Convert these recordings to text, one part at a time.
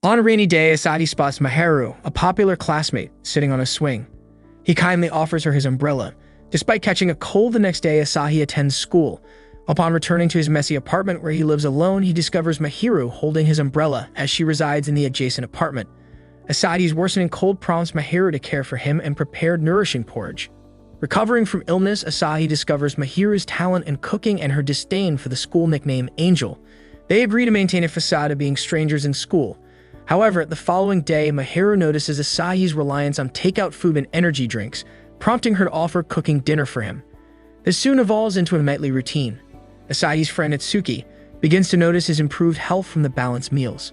On a rainy day, Asahi spots Mahiru, a popular classmate, sitting on a swing. He kindly offers her his umbrella. Despite catching a cold the next day, Asahi attends school. Upon returning to his messy apartment where he lives alone, he discovers Mahiru holding his umbrella as she resides in the adjacent apartment. Asahi's worsening cold prompts Mahiru to care for him and prepare nourishing porridge. Recovering from illness, Asahi discovers Mahiru's talent in cooking and her disdain for the school nickname Angel. They agree to maintain a facade of being strangers in school. However, the following day, Mahiru notices Asahi's reliance on takeout food and energy drinks, prompting her to offer cooking dinner for him. This soon evolves into a nightly routine. Asahi's friend Itsuki begins to notice his improved health from the balanced meals.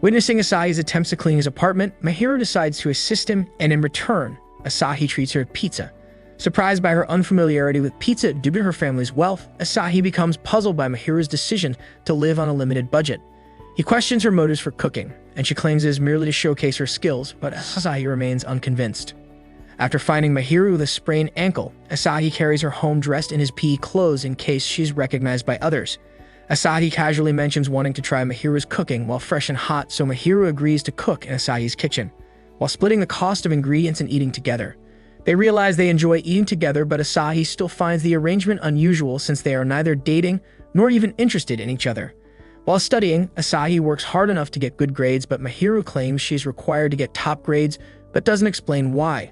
Witnessing Asahi's attempts to clean his apartment, Mahiru decides to assist him, and in return, Asahi treats her to pizza. Surprised by her unfamiliarity with pizza due to her family's wealth, Asahi becomes puzzled by Mahiru's decision to live on a limited budget. He questions her motives for cooking, and she claims it is merely to showcase her skills, but Asahi remains unconvinced. After finding Mahiru with a sprained ankle, Asahi carries her home dressed in his PE clothes in case she is recognized by others. Asahi casually mentions wanting to try Mahiru's cooking while fresh and hot, so Mahiru agrees to cook in Asahi's kitchen, while splitting the cost of ingredients and eating together. They realize they enjoy eating together, but Asahi still finds the arrangement unusual since they are neither dating nor even interested in each other. While studying, Asahi works hard enough to get good grades, but Mahiru claims she is required to get top grades, but doesn't explain why.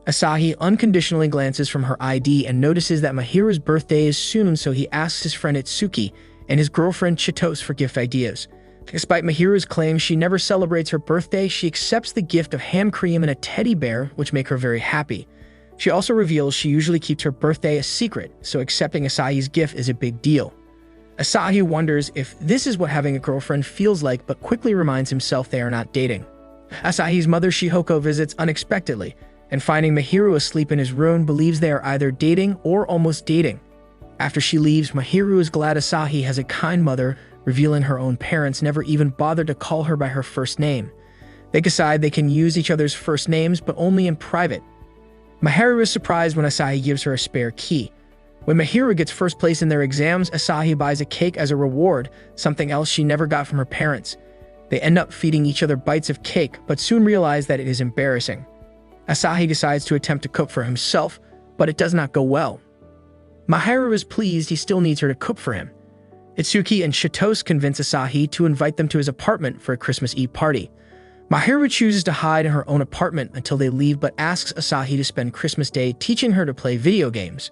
Asahi unconditionally glances from her ID and notices that Mahiru's birthday is soon, so he asks his friend Itsuki and his girlfriend Chitose for gift ideas. Despite Mahiru's claims she never celebrates her birthday, she accepts the gift of hand cream and a teddy bear, which make her very happy. She also reveals she usually keeps her birthday a secret, so accepting Asahi's gift is a big deal. Asahi wonders if this is what having a girlfriend feels like, but quickly reminds himself they are not dating. Asahi's mother Shihoko visits unexpectedly, and finding Mahiru asleep in his room, believes they are either dating or almost dating. After she leaves, Mahiru is glad Asahi has a kind mother, revealing her own parents never even bothered to call her by her first name. They decide they can use each other's first names, but only in private. Mahiru is surprised when Asahi gives her a spare key. When Mahiru gets first place in their exams, Asahi buys a cake as a reward, something else she never got from her parents. They end up feeding each other bites of cake, but soon realize that it is embarrassing. Asahi decides to attempt to cook for himself, but it does not go well. Mahiru is pleased he still needs her to cook for him. Itsuki and Chitose convince Asahi to invite them to his apartment for a Christmas Eve party. Mahiru chooses to hide in her own apartment until they leave, but asks Asahi to spend Christmas Day teaching her to play video games.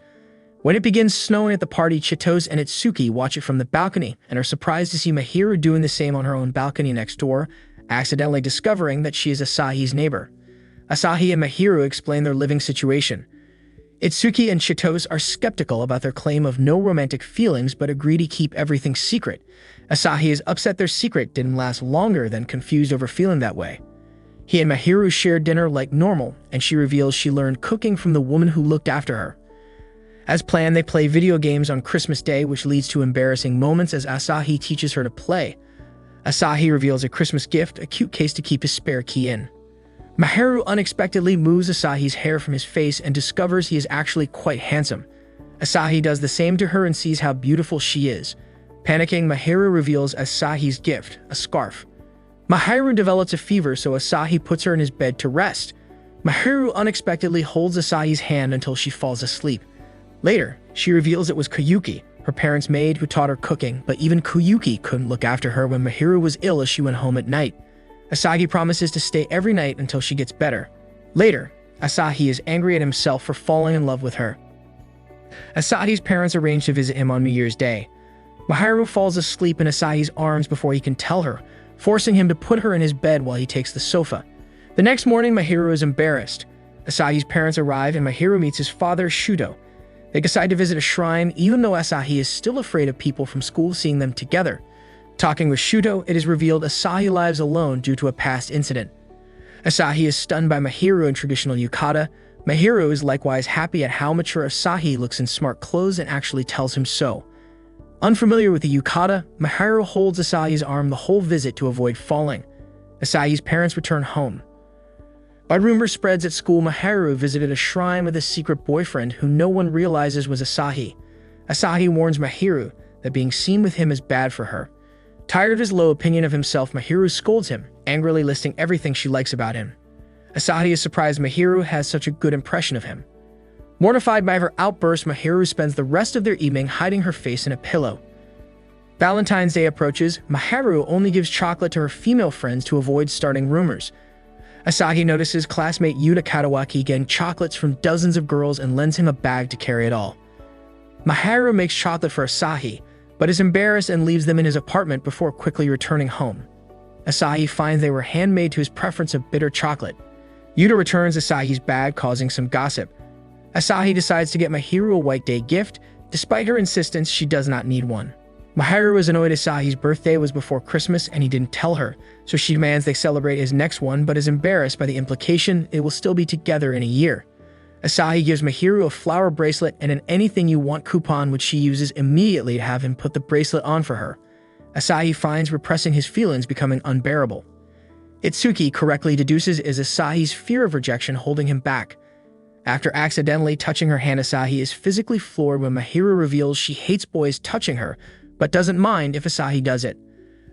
When it begins snowing at the party, Chitose and Itsuki watch it from the balcony and are surprised to see Mahiru doing the same on her own balcony next door, accidentally discovering that she is Asahi's neighbor. Asahi and Mahiru explain their living situation. Itsuki and Chitose are skeptical about their claim of no romantic feelings but agree to keep everything secret. Asahi is upset their secret didn't last longer than confused over feeling that way. He and Mahiru share dinner like normal, and she reveals she learned cooking from the woman who looked after her. As planned, they play video games on Christmas Day, which leads to embarrassing moments as Asahi teaches her to play. Asahi reveals a Christmas gift, a cute case to keep his spare key in. Mahiru unexpectedly moves Asahi's hair from his face and discovers he is actually quite handsome. Asahi does the same to her and sees how beautiful she is. Panicking, Mahiru reveals Asahi's gift, a scarf. Mahiru develops a fever, so Asahi puts her in his bed to rest. Mahiru unexpectedly holds Asahi's hand until she falls asleep. Later, she reveals it was Koyuki, her parents' maid, who taught her cooking, but even Koyuki couldn't look after her when Mahiru was ill as she went home at night. Asahi promises to stay every night until she gets better. Later, Asahi is angry at himself for falling in love with her. Asahi's parents arrange to visit him on New Year's Day. Mahiru falls asleep in Asahi's arms before he can tell her, forcing him to put her in his bed while he takes the sofa. The next morning, Mahiru is embarrassed. Asahi's parents arrive and Mahiru meets his father, Shudo. They decide to visit a shrine, even though Asahi is still afraid of people from school seeing them together. Talking with Shudo, it is revealed Asahi lives alone due to a past incident. Asahi is stunned by Mahiru in traditional yukata. Mahiru is likewise happy at how mature Asahi looks in smart clothes and actually tells him so. Unfamiliar with the yukata, Mahiru holds Asahi's arm the whole visit to avoid falling. Asahi's parents return home. By rumor spreads at school, Mahiru visited a shrine with a secret boyfriend who no one realizes was Asahi. Asahi warns Mahiru that being seen with him is bad for her. Tired of his low opinion of himself, Mahiru scolds him, angrily listing everything she likes about him. Asahi is surprised Mahiru has such a good impression of him. Mortified by her outburst, Mahiru spends the rest of their evening hiding her face in a pillow. Valentine's Day approaches. Mahiru only gives chocolate to her female friends to avoid starting rumors. Asahi notices classmate Yuta Katawaki getting chocolates from dozens of girls and lends him a bag to carry it all. Mahiru makes chocolate for Asahi, but is embarrassed and leaves them in his apartment before quickly returning home. Asahi finds they were handmade to his preference of bitter chocolate. Yuta returns Asahi's bag, causing some gossip. Asahi decides to get Mahiru a White Day gift. Despite her insistence, she does not need one. Mahiru is annoyed Asahi's birthday was before Christmas and he didn't tell her, so she demands they celebrate his next one, but is embarrassed by the implication it will still be together in a year. Asahi gives Mahiru a flower bracelet and an anything you want coupon, which she uses immediately to have him put the bracelet on for her. Asahi finds repressing his feelings becoming unbearable. Itsuki correctly deduces is Asahi's fear of rejection holding him back. After accidentally touching her hand, Asahi is physically floored when Mahiru reveals she hates boys touching her, but doesn't mind if Asahi does it.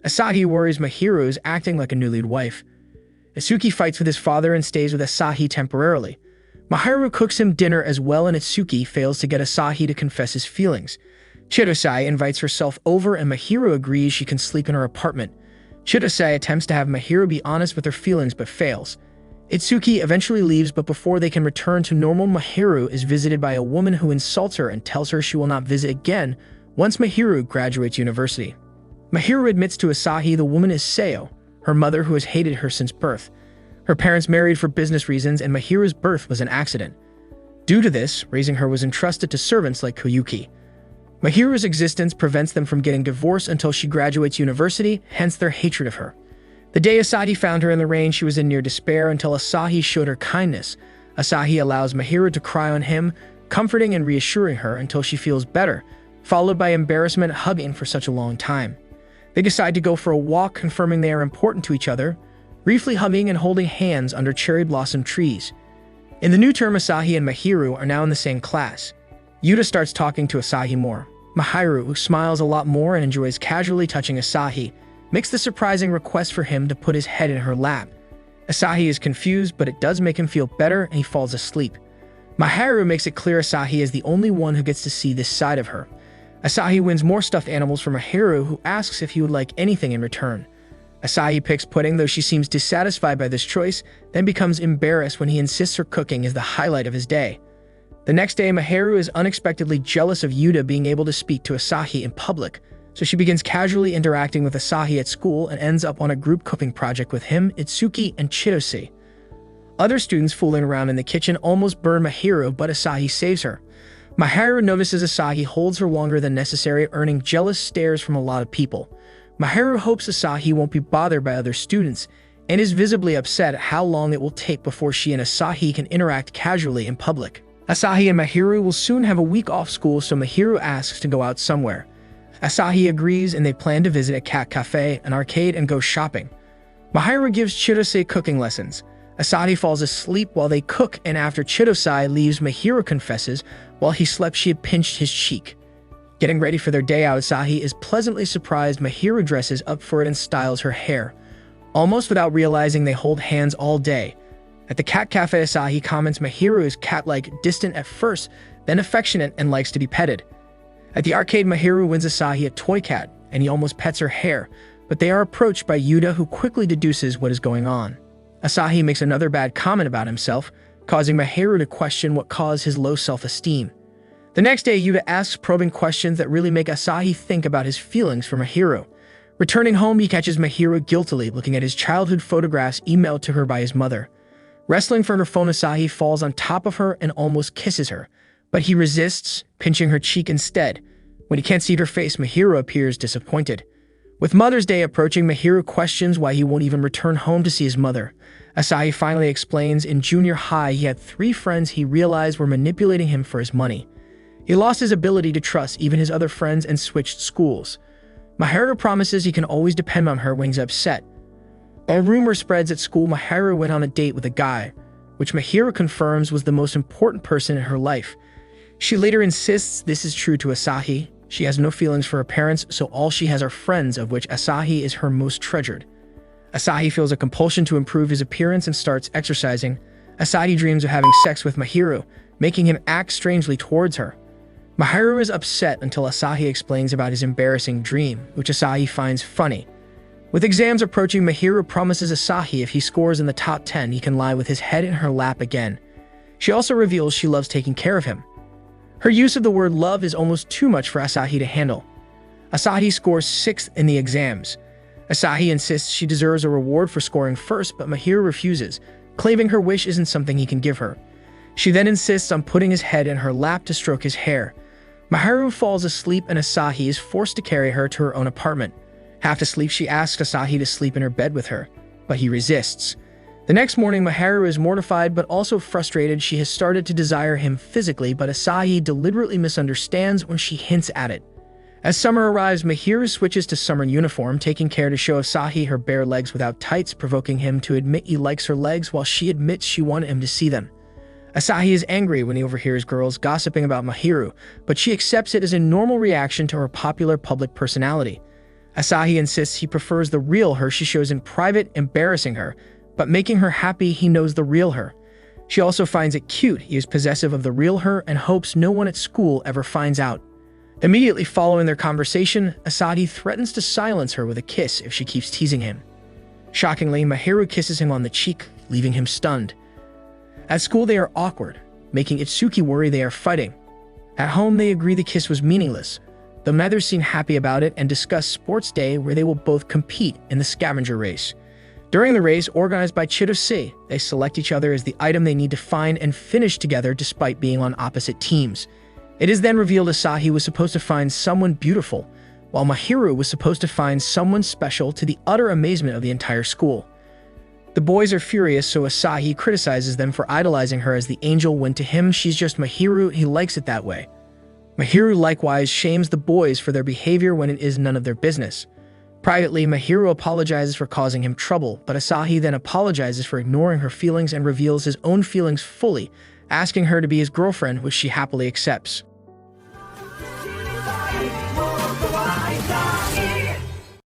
Asahi worries Mahiru is acting like a newlywed wife. Itsuki fights with his father and stays with Asahi temporarily. Mahiru cooks him dinner as well, and Itsuki fails to get Asahi to confess his feelings. Chidosai invites herself over and Mahiru agrees she can sleep in her apartment. Chidosai attempts to have Mahiru be honest with her feelings but fails. Itsuki eventually leaves, but before they can return to normal, Mahiru is visited by a woman who insults her and tells her she will not visit again once Mahiru graduates university. Mahiru admits to Asahi the woman is Seo, her mother who has hated her since birth. Her parents married for business reasons and Mahiru's birth was an accident. Due to this, raising her was entrusted to servants like Koyuki. Mahiru's existence prevents them from getting divorced until she graduates university, hence their hatred of her. The day Asahi found her in the rain, she was in near despair until Asahi showed her kindness. Asahi allows Mahiru to cry on him, comforting and reassuring her until she feels better, followed by embarrassment hugging for such a long time. They decide to go for a walk, confirming they are important to each other, briefly hugging and holding hands under cherry blossom trees. In the new term, Asahi and Mahiru are now in the same class. Yuta starts talking to Asahi more. Mahiru, who smiles a lot more and enjoys casually touching Asahi, makes the surprising request for him to put his head in her lap. Asahi is confused, but it does make him feel better and he falls asleep. Mahiru makes it clear Asahi is the only one who gets to see this side of her. Asahi wins more stuffed animals from Mahiru, who asks if he would like anything in return. Asahi picks pudding, though she seems dissatisfied by this choice, then becomes embarrassed when he insists her cooking is the highlight of his day. The next day, Mahiru is unexpectedly jealous of Yuta being able to speak to Asahi in public, so she begins casually interacting with Asahi at school and ends up on a group cooking project with him, Itsuki, and Chidosai. Other students fooling around in the kitchen almost burn Mahiru, but Asahi saves her. Mahiru notices Asahi holds her longer than necessary, earning jealous stares from a lot of people. Mahiru hopes Asahi won't be bothered by other students, and is visibly upset at how long it will take before she and Asahi can interact casually in public. Asahi and Mahiru will soon have a week off school, so Mahiru asks to go out somewhere. Asahi agrees and they plan to visit a cat cafe, an arcade, and go shopping. Mahiru gives Chidosai cooking lessons. Asahi falls asleep while they cook, and after Chidosai leaves, Mahiru confesses while he slept she had pinched his cheek. Getting ready for their day out, Asahi is pleasantly surprised Mahiru dresses up for it and styles her hair. Almost without realizing, they hold hands all day. At the cat cafe, Asahi comments Mahiru is cat-like, distant at first, then affectionate and likes to be petted. At the arcade, Mahiru wins Asahi a toy cat, and he almost pets her hair, but they are approached by Yuta, who quickly deduces what is going on. Asahi makes another bad comment about himself, causing Mahiru to question what caused his low self-esteem. The next day, Yuta asks probing questions that really make Asahi think about his feelings for Mahiru. Returning home, he catches Mahiru guiltily looking at his childhood photographs emailed to her by his mother. Wrestling for her phone, Asahi falls on top of her and almost kisses her, but he resists, pinching her cheek instead. When he can't see her face, Mahiru appears disappointed. With Mother's Day approaching, Mahiru questions why he won't even return home to see his mother. Asahi finally explains in junior high he had 3 friends he realized were manipulating him for his money. He lost his ability to trust even his other friends and switched schools. Mahiru promises he can always depend on her when he's upset. A rumor spreads at school Mahiru went on a date with a guy, which Mahiru confirms was the most important person in her life. She later insists this is true to Asahi. She has no feelings for her parents, so all she has are friends, of which Asahi is her most treasured. Asahi feels a compulsion to improve his appearance and starts exercising. Asahi dreams of having sex with Mahiru, making him act strangely towards her. Mahiru is upset until Asahi explains about his embarrassing dream, which Asahi finds funny. With exams approaching, Mahiru promises Asahi if he scores in the top 10, he can lie with his head in her lap again. She also reveals she loves taking care of him. Her use of the word love is almost too much for Asahi to handle. Asahi scores 6th in the exams. Asahi insists she deserves a reward for scoring first, but Mahiru refuses, claiming her wish isn't something he can give her. She then insists on putting his head in her lap to stroke his hair. Mahiru falls asleep and Asahi is forced to carry her to her own apartment. Half asleep, she asks Asahi to sleep in her bed with her, but he resists. The next morning, Mahiru is mortified but also frustrated. She has started to desire him physically, but Asahi deliberately misunderstands when she hints at it. As summer arrives, Mahiru switches to summer uniform, taking care to show Asahi her bare legs without tights, provoking him to admit he likes her legs while she admits she wanted him to see them. Asahi is angry when he overhears girls gossiping about Mahiru, but she accepts it as a normal reaction to her popular public personality. Asahi insists he prefers the real her she shows in private, embarrassing her, but making her happy he knows the real her. She also finds it cute he is possessive of the real her and hopes no one at school ever finds out. Immediately following their conversation, Asahi threatens to silence her with a kiss if she keeps teasing him. Shockingly, Mahiru kisses him on the cheek, leaving him stunned. At school, they are awkward, making Itsuki worry they are fighting. At home, they agree the kiss was meaningless. The mothers seem happy about it and discuss sports day where they will both compete in the scavenger race. During the race, organized by Chitose, they select each other as the item they need to find and finish together despite being on opposite teams. It is then revealed Asahi was supposed to find someone beautiful, while Mahiru was supposed to find someone special, to the utter amazement of the entire school. The boys are furious, so Asahi criticizes them for idolizing her as the angel when to him she's just Mahiru, he likes it that way. Mahiru likewise shames the boys for their behavior when it is none of their business. Privately, Mahiru apologizes for causing him trouble, but Asahi then apologizes for ignoring her feelings and reveals his own feelings fully, asking her to be his girlfriend, which she happily accepts.